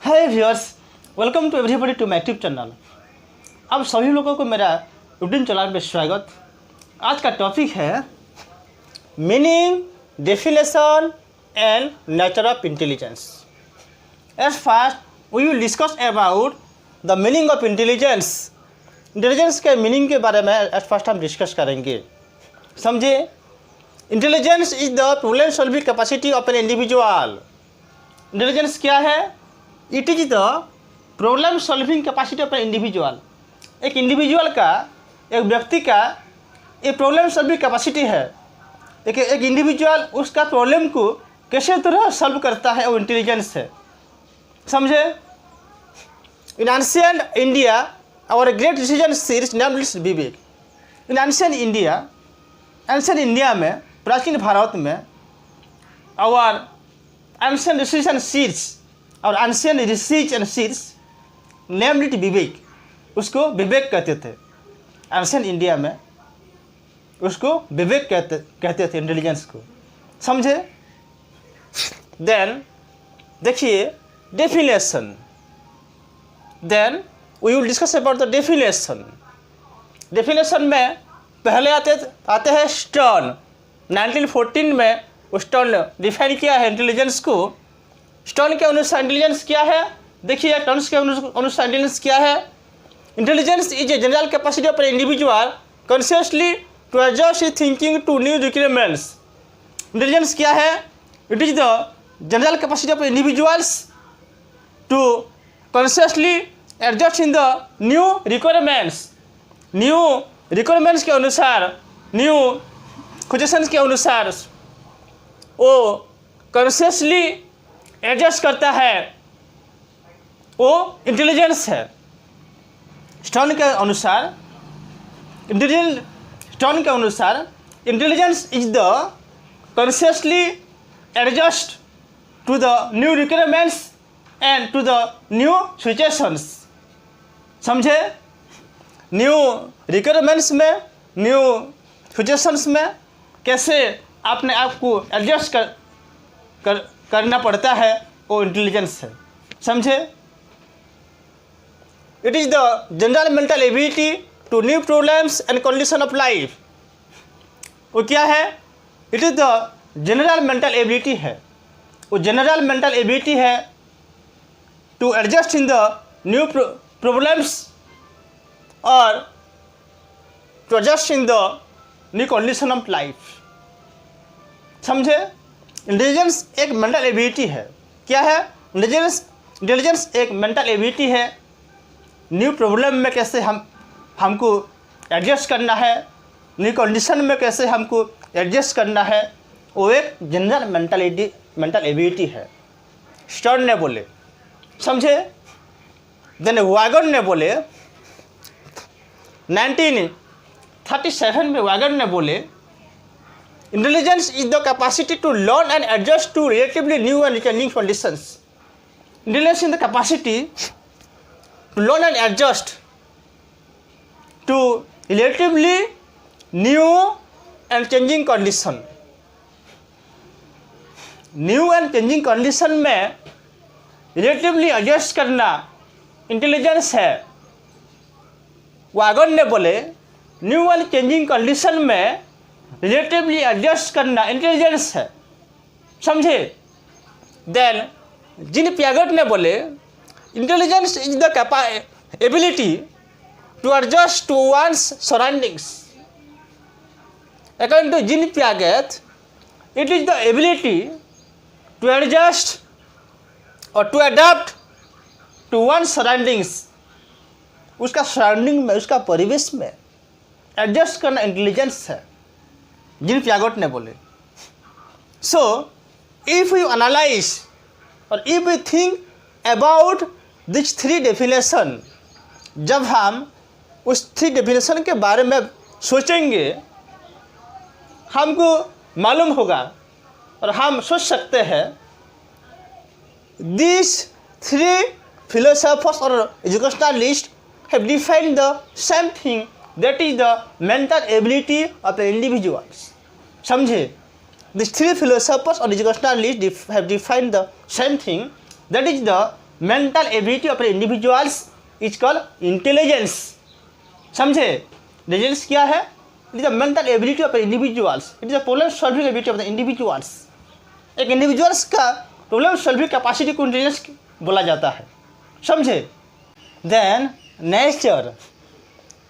Hi viewers, welcome to everybody to my YouTube channel. अब सभी लोगों को मेरा रूटीन चैनल में स्वागत। आज का टॉपिक है meaning, definition and nature of intelligence. As first we will discuss about the meaning of intelligence. Intelligence के मीनिंग के बारे में एज फर्स्ट हम डिस्कस करेंगे। समझे, intelligence is the problem solving capacity of an individual. Intelligence क्या है? It is the problem solving capacity of an individual. एक इंडिविजुअल का, एक व्यक्ति का एक प्रॉब्लम सॉल्विंग कैपेसिटी है। एक इंडिविजुअल उसका प्रॉब्लम को कैसे तरह सॉल्व करता है, वो इंटेलिजेंस है। समझे, in ancient India our great decision series named Vivek. In ancient India में, प्राचीन भारत में, आवर एंशिएंट डिसीजन सीरीज और ancient rishis and series named it Vivek. उसको विवेक कहते थे। एंशिएंट इंडिया में उसको विवेक कहते थे इंटेलिजेंस को। समझे? देन देखिए definition. Then we will discuss about the definition. Definition में पहले आते हैं स्टर्न। 1914 में स्टर्न डिफाइन किया है इंटेलिजेंस को। स्टर्न के अनुसार इंटेलिजेंस क्या है? देखिए टर्न्स के अनुसार इंटेलिजेंस क्या है? Intelligence is a general capacity of an individual consciously to adjust his thinking to new requirements. Intelligence क्या है? It is the general capacity of individuals to consciously adjust in the new requirements. New requirements के अनुसार, new suggestions के अनुसार वो consciously adjust करता है, वो इंटेलिजेंस है। स्टर्न के अनुसार intelligence is the consciously adjust to the new requirements and to the new situations. समझे? न्यू रिक्वायरमेंट्स में, न्यू सिचुएशंस में कैसे अपने आप को एडजस्ट करना पड़ता है, वो इंटेलिजेंस है। समझे? It is the general mental ability to new problems and condition of life. वो क्या है? It is the general mental ability है। वो जनरल मेंटल एबिलिटी है to adjust in the new problems और to adjust in the new condition of life. समझे? Intelligence एक mental ability है। क्या है? इंटेलिजेंस एक मेंटल एबिलिटी है। न्यू प्रॉब्लम में कैसे हमको एडजस्ट करना है, न्यू कंडीशन में कैसे हमको एडजस्ट करना है, वो एक जनरल मेंटल एबिलिटी है। स्टर्न ने बोले। समझे? देन वैगन ने बोले। 1937 में वैगन ने बोले intelligence is the capacity to learn and adjust to relatively new and changing conditions. Intelligence is the capacity to learn and adjust to relatively new and changing condition. New and changing condition में relatively adjust करना intelligence है। वैगन ने बोले new and changing condition में relatively adjust करना intelligence है। समझे? देन जीन पियागेट ने बोले intelligence is the ability to adjust to one's surroundings. According to Jean Piaget, it is the ability to adjust और to adopt to one's surroundings. उसका surrounding में, उसका परिवेश में एडजस्ट करना इंटेलिजेंस है, जीन पियागेट ने बोले। सो इफ यू एनालाइज और if you think about this three definition, जब हम उस थ्री डेफिनेशन के बारे में सोचेंगे, हमको मालूम होगा और हम सोच सकते हैं this three philosophers or educationalists have defined the same thing, that is the mental ability of the individuals. समझे? These three philosophers or educationalists have defined the same thing, that is the mental ability of individuals is called intelligence. समझे? Intelligence क्या है? It is the mental ability of individuals, it is the problem solving ability of the individuals. एक individuals का problem solving capacity को intelligence बोला जाता है। समझे? Then nature,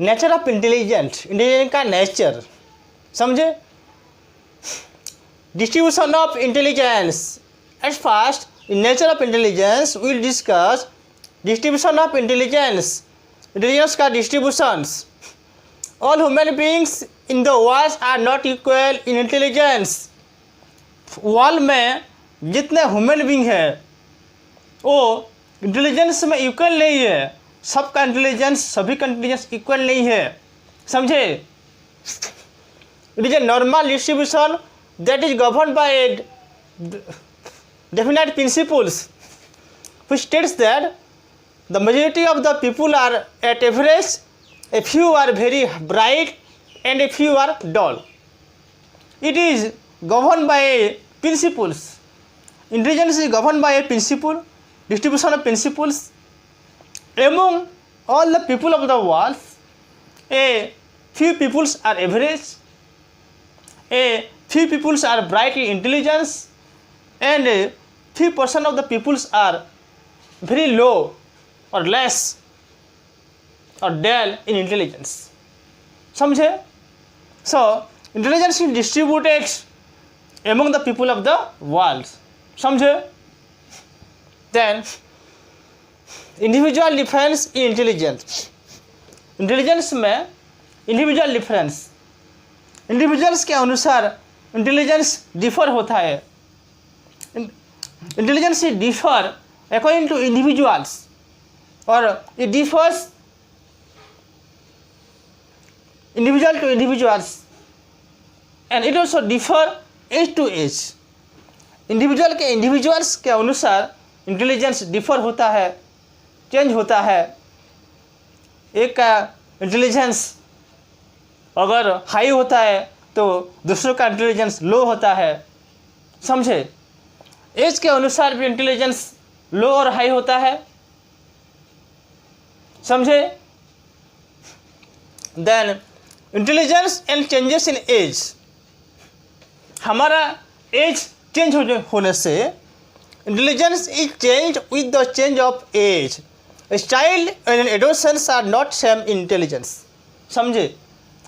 nature of intelligence का नेचर। समझे? Distribution of intelligence. At first, in nature of intelligence we will discuss distribution of intelligence का distributions। all human beings in the world are not equal in intelligence। World में जितने human being है वो intelligence में equal नहीं है। सबका intelligence, सभी का इंटेलिजेंस इक्वल नहीं है। समझे? It is a normal distribution that is govern by A definite principles which states that the majority of the people are at average, a few are very bright and a few are dull. It is governed by principles. Intelligence is governed by a principle, distribution of principles. Among all the people of the world, a few peoples are average, a few peoples are bright in intelligence, and a few % of the peoples are very low or less or dull in intelligence। समझे? So intelligence is distributed among the people of the world। समझे? Then individual difference in intelligence। Intelligence में individual difference, individuals के अनुसार intelligence differ होता है। Intelligence differ according to individuals, or it differs individual to individuals, and it also differ age to age। Individual के individuals के अनुसार intelligence differ होता है, चेंज होता है। एक का इंटेलिजेंस अगर हाई होता है तो दूसरों का इंटेलिजेंस लो होता है। समझे? एज के अनुसार भी इंटेलिजेंस लो और हाई होता है। समझे? Then intelligence and changes in age. हमारा एज चेंज होने से intelligence is change with the change of age. Child and adolescence are not same in intelligence. समझे?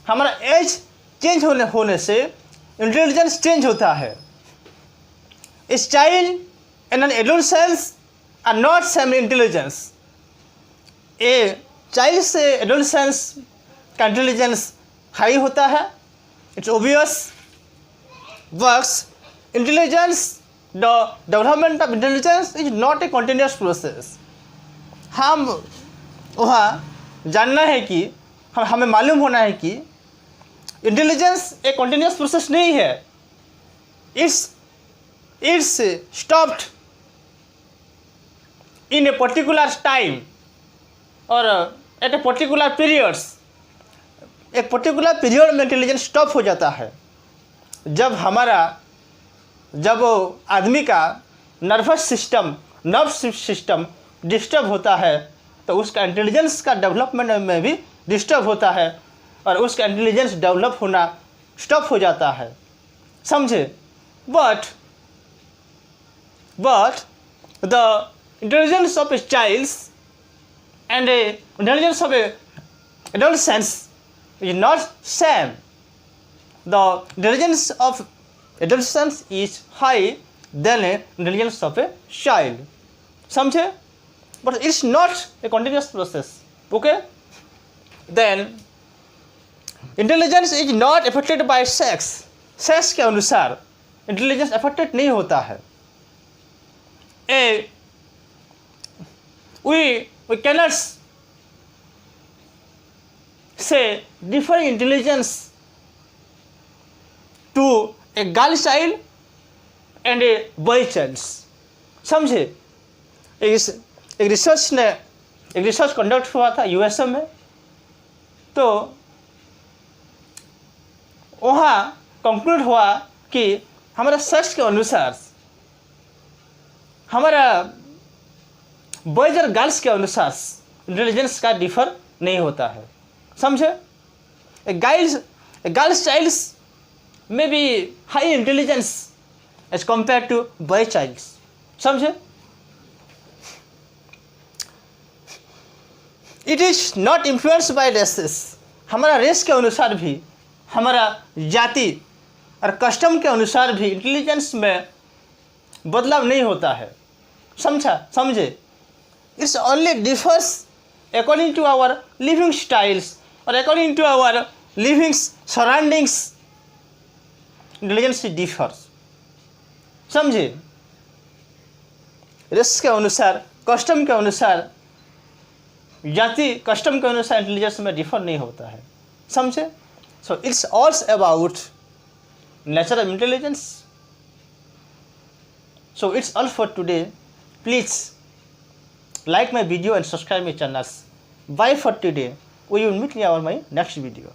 हमारा एज चेंज होने से इंटेलिजेंस चेंज होता है। A child and an adolescent are not same intelligence। A child से adolescence का intelligence high होता है, it's obvious. Works intelligence, the development of intelligence is not a continuous process. हम वहाँ जानना है कि हमें मालूम होना है कि इंटेलिजेंस एक कंटिन्यूस प्रोसेस नहीं है। It's stopped in a particular time or at a particular periods। एक पर्टिकुलर पीरियड में इंटेलिजेंस स्टॉप हो जाता है। जब आदमी का नर्व सिस्टम डिस्टर्ब होता है तो उसका इंटेलिजेंस का डेवलपमेंट में भी डिस्टर्ब होता है और उसका इंटेलिजेंस डेवलप होना स्टॉप हो जाता है। समझे? But the intelligence of a child and the intelligence of a adolescent is not same। The intelligence of adolescent is high than the intelligence of a child। समझे? But it's not a continuous process। Okay? Then intelligence is not affected by sex। Sex के अनुसार intelligence affected नहीं होता है। we cannot say different intelligence to a girl child and a boy child। समझे? एक research conduct हुआ था USA में, तो वहाँ कंक्लूड हुआ कि हमारा सेक्स के अनुसार हमारा बॉयज और गर्ल्स के अनुसार इंटेलिजेंस का डिफर नहीं होता है, समझे। गर्ल्स चाइल्ड्स में be high intelligence as compare to boy childs, समझे। It is not influenced by races, हमारा रेस के अनुसार भी, हमारा जाति और कस्टम के अनुसार भी इंटेलिजेंस में बदलाव नहीं होता है, समझे। It's only differs according to our living styles और according to our living surroundings intelligence differs, समझे। रेस के अनुसार, कस्टम के अनुसार, जाति कस्टम के अनुसार इंटेलिजेंस में डिफर नहीं होता है, समझे। So it's all's about nature of intelligence. So it's all for today. Please like my video and subscribe my channels. Bye for today. We will meet in our my next video.